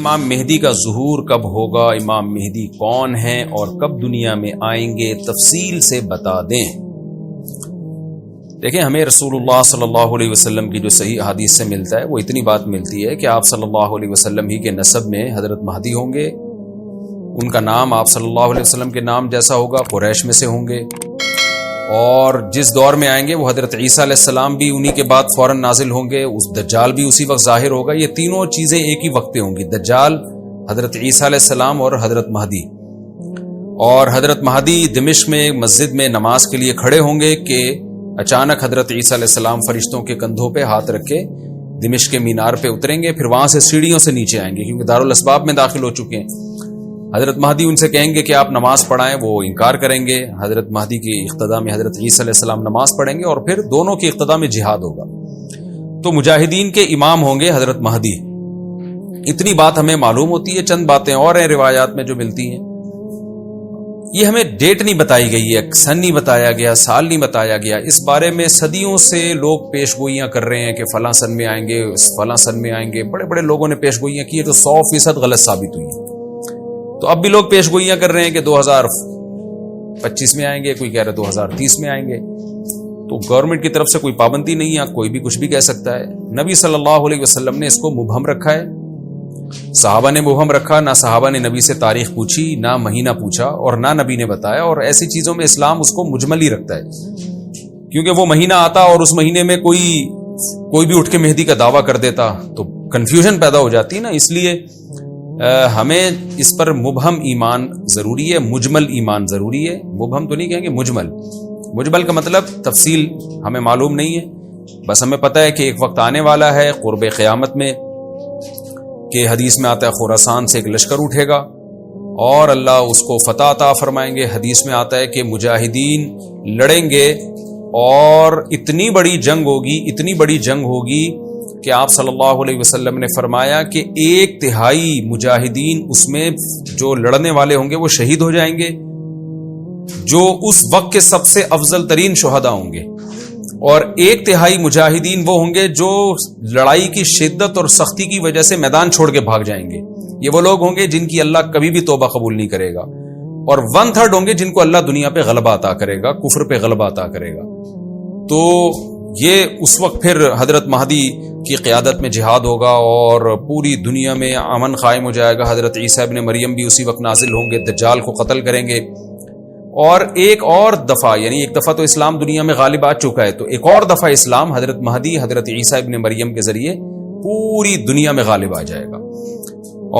امام مہدی کا ظہور کب ہوگا، امام مہدی کون ہیں اور کب دنیا میں آئیں گے، تفصیل سے بتا دیں۔ دیکھیں، ہمیں رسول اللہ صلی اللہ علیہ وسلم کی جو صحیح احادیث سے ملتا ہے وہ اتنی بات ملتی ہے کہ آپ صلی اللہ علیہ وسلم ہی کے نسب میں حضرت مہدی ہوں گے، ان کا نام آپ صلی اللہ علیہ وسلم کے نام جیسا ہوگا، قریش میں سے ہوں گے، اور جس دور میں آئیں گے وہ حضرت عیسیٰ علیہ السلام بھی انہی کے بعد فوراً نازل ہوں گے، اس دجال بھی اسی وقت ظاہر ہوگا۔ یہ تینوں چیزیں ایک ہی وقت پہ ہوں گی، دجال، حضرت عیسیٰ علیہ السلام اور حضرت مہدی۔ اور حضرت مہدی دمشق میں مسجد میں نماز کے لیے کھڑے ہوں گے کہ اچانک حضرت عیسیٰ علیہ السلام فرشتوں کے کندھوں پہ ہاتھ رکھ کے دمشق کے مینار پہ اتریں گے، پھر وہاں سے سیڑھیوں سے نیچے آئیں گے کیونکہ دارالاسباب میں داخل ہو چکے ہیں۔ حضرت مہدی ان سے کہیں گے کہ آپ نماز پڑھائیں، وہ انکار کریں گے۔ حضرت مہدی کی اقتداء میں حضرت عیسیٰ علیہ السلام نماز پڑھیں گے اور پھر دونوں کی اقتداء میں جہاد ہوگا۔ تو مجاہدین کے امام ہوں گے حضرت مہدی۔ اتنی بات ہمیں معلوم ہوتی ہے، چند باتیں اور ہیں روایات میں جو ملتی ہیں۔ یہ ہمیں ڈیٹ نہیں بتائی گئی ہے، سن نہیں بتایا گیا، سال نہیں بتایا گیا۔ اس بارے میں صدیوں سے لوگ پیش گوئیاں کر رہے ہیں کہ فلاں سن میں آئیں گے، فلاں سن میں آئیں گے۔ بڑے بڑے لوگوں نے پیش گوئیاں کی ہے تو 100% غلط ثابت ہوئی ہیں۔ تو اب بھی لوگ پیش گوئیاں کر رہے ہیں کہ 2025 میں آئیں گے، کوئی کہہ رہے 2030 میں آئیں گے۔ تو گورنمنٹ کی طرف سے کوئی پابندی نہیں ہے، کوئی بھی کچھ بھی کہہ سکتا ہے۔ نبی صلی اللہ علیہ وسلم نے اس کو مبہم رکھا ہے، صحابہ نے مبہم رکھا، نہ صحابہ نے نبی سے تاریخ پوچھی، نہ مہینہ پوچھا، اور نہ نبی نے بتایا۔ اور ایسی چیزوں میں اسلام اس کو مجمل ہی رکھتا ہے، کیونکہ وہ مہینہ آتا اور اس مہینے میں کوئی بھی اٹھ کے مہدی کا دعویٰ کر دیتا تو کنفیوژن پیدا ہو جاتی نا۔ اس لیے ہمیں اس پر مبہم ایمان ضروری ہے، مجمل ایمان ضروری ہے۔ مبہم تو نہیں کہیں گے، مجمل کا مطلب تفصیل ہمیں معلوم نہیں ہے، بس ہمیں پتہ ہے کہ ایک وقت آنے والا ہے قرب قیامت میں کہ حدیث میں آتا ہے خراسان سے ایک لشکر اٹھے گا اور اللہ اس کو فتح عطا فرمائیں گے۔ حدیث میں آتا ہے کہ مجاہدین لڑیں گے اور اتنی بڑی جنگ ہوگی کہ آپ صلی اللہ علیہ وسلم نے فرمایا کہ 1/3 مجاہدین اس میں جو لڑنے والے ہوں گے وہ شہید ہو جائیں گے، جو اس وقت کے سب سے افضل ترین شہداء ہوں گے، اور 1/3 مجاہدین وہ ہوں گے جو لڑائی کی شدت اور سختی کی وجہ سے میدان چھوڑ کے بھاگ جائیں گے۔ یہ وہ لوگ ہوں گے جن کی اللہ کبھی بھی توبہ قبول نہیں کرے گا، اور 1/3 ہوں گے جن کو اللہ دنیا پہ غلبہ عطا کرے گا، کفر پہ غلبہ عطا کرے گا۔ تو یہ اس وقت پھر حضرت مہدی کی قیادت میں جہاد ہوگا اور پوری دنیا میں امن قائم ہو جائے گا۔ حضرت عیسیٰ ابن مریم بھی اسی وقت نازل ہوں گے، دجال کو قتل کریں گے، اور ایک اور دفعہ، یعنی ایک دفعہ تو اسلام دنیا میں غالب آ چکا ہے، تو ایک اور دفعہ اسلام حضرت مہدی حضرت عیسیٰ ابن مریم کے ذریعے پوری دنیا میں غالب آ جائے گا،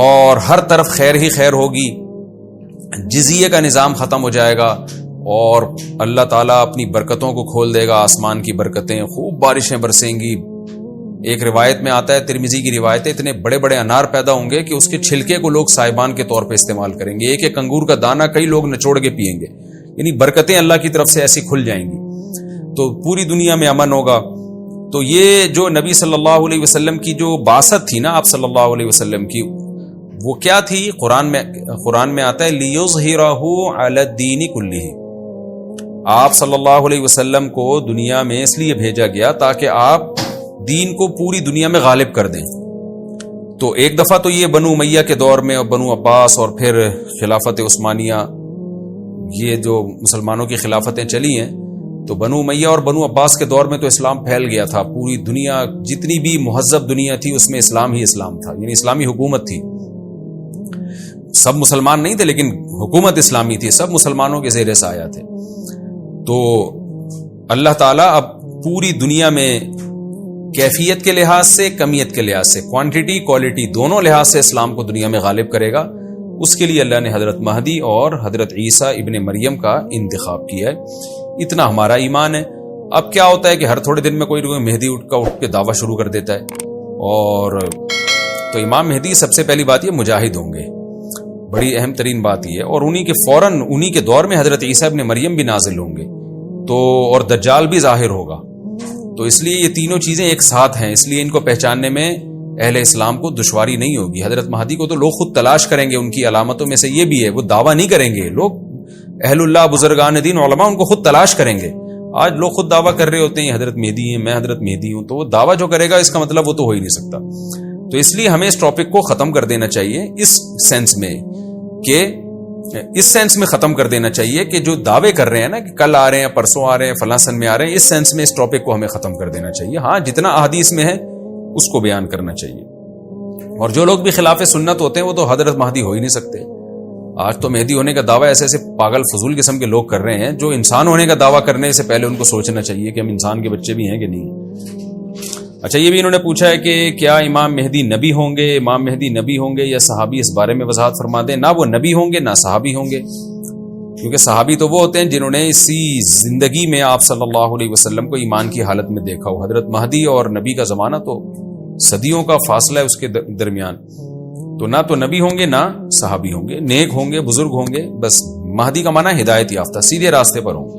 اور ہر طرف خیر ہی خیر ہوگی، جزیے کا نظام ختم ہو جائے گا، اور اللہ تعالیٰ اپنی برکتوں کو کھول دے گا، آسمان کی برکتیں، خوب بارشیں برسیں گی۔ ایک روایت میں آتا ہے، ترمذی کی روایت ہے، اتنے بڑے بڑے انار پیدا ہوں گے کہ اس کے چھلکے کو لوگ سائبان کے طور پہ استعمال کریں گے، ایک انگور کا دانہ کئی لوگ نچوڑ کے پیئیں گے، یعنی برکتیں اللہ کی طرف سے ایسی کھل جائیں گی، تو پوری دنیا میں امن ہوگا۔ تو یہ جو نبی صلی اللہ علیہ وسلم کی جو بعثت تھی نا، آپ صلی اللہ علیہ وسلم کی، وہ کیا تھی؟ قرآن میں آتا ہے لِيُظْهِرَهُ عَلَى الدِّينِ كُلِّهِ، آپ صلی اللہ علیہ وسلم کو دنیا میں اس لیے بھیجا گیا تاکہ آپ دین کو پوری دنیا میں غالب کر دیں۔ تو ایک دفعہ تو یہ بنو امیہ کے دور میں، اور بنو عباس، اور پھر خلافت عثمانیہ، یہ جو مسلمانوں کی خلافتیں چلی ہیں، تو بنو امیہ اور بنو عباس کے دور میں تو اسلام پھیل گیا تھا، پوری دنیا جتنی بھی مہذب دنیا تھی اس میں اسلام ہی اسلام تھا، یعنی اسلامی حکومت تھی۔ سب مسلمان نہیں تھے لیکن حکومت اسلامی تھی، سب مسلمانوں کے زیر سایہ تھے۔ تو اللہ تعالیٰ اب پوری دنیا میں کیفیت کے لحاظ سے، کمیت کے لحاظ سے، کوانٹٹی کوالٹی دونوں لحاظ سے اسلام کو دنیا میں غالب کرے گا۔ اس کے لیے اللہ نے حضرت مہدی اور حضرت عیسیٰ ابن مریم کا انتخاب کیا ہے۔ اتنا ہمارا ایمان ہے۔ اب کیا ہوتا ہے کہ ہر تھوڑے دن میں کوئی مہدی اٹھ کے دعویٰ شروع کر دیتا ہے، اور تو امام مہدی سب سے پہلی بات یہ مجاہد ہوں گے، بڑی اہم ترین بات یہ ہے، اور انہی کے دور میں حضرت عیسیٰ ابن مریم بھی نازل ہوں گے، تو اور دجال بھی ظاہر ہوگا۔ تو اس لیے یہ تینوں چیزیں ایک ساتھ ہیں، اس لیے ان کو پہچاننے میں اہل اسلام کو دشواری نہیں ہوگی۔ حضرت مہدی کو تو لوگ خود تلاش کریں گے، ان کی علامتوں میں سے یہ بھی ہے، وہ دعویٰ نہیں کریں گے، لوگ اہل اللہ بزرگان دین علماء ان کو خود تلاش کریں گے۔ آج لوگ خود دعویٰ کر رہے ہوتے ہیں حضرت مہدی ہیں، میں حضرت مہدی ہوں، تو وہ دعویٰ جو کرے گا اس کا مطلب وہ تو ہو ہی نہیں سکتا۔ تو اس لیے ہمیں اس ٹاپک کو ختم کر دینا چاہیے، اس سینس میں ختم کر دینا چاہیے کہ جو دعوے کر رہے ہیں نا کہ کل آ رہے ہیں، پرسوں آ رہے ہیں، فلاں سن میں آ رہے ہیں، اس سینس میں اس ٹاپک کو ہمیں ختم کر دینا چاہیے. ہاں جتنا احادیث میں ہے اس کو بیان کرنا چاہیے. اور جو لوگ بھی خلاف سنت ہوتے ہیں وہ تو حضرت مہدی ہو ہی نہیں سکتے. آج تو مہدی ہونے کا دعویٰ ایسے ایسے پاگل فضول قسم کے لوگ کر رہے ہیں جو انسان ہونے کا دعویٰ کرنے سے پہلے ان کو سوچنا چاہیے کہ ہم انسان کے بچے بھی ہیں کہ نہیں. اچھا یہ بھی انہوں نے پوچھا ہے کہ کیا امام مہدی نبی ہوں گے؟ امام مہدی نبی ہوں گے یا صحابی؟ اس بارے میں وضاحت فرما دیں. نہ وہ نبی ہوں گے نہ صحابی ہوں گے، کیونکہ صحابی تو وہ ہوتے ہیں جنہوں نے اسی زندگی میں آپ صلی اللہ علیہ وسلم کو ایمان کی حالت میں دیکھا ہو. حضرت مہدی اور نبی کا زمانہ تو صدیوں کا فاصلہ ہے اس کے درمیان، تو نہ تو نبی ہوں گے نہ صحابی ہوں گے. نیک ہوں گے، بزرگ ہوں گے، بس مہدی کا معنی ہدایت یافتہ، سیدھے راستے پر ہوں گے.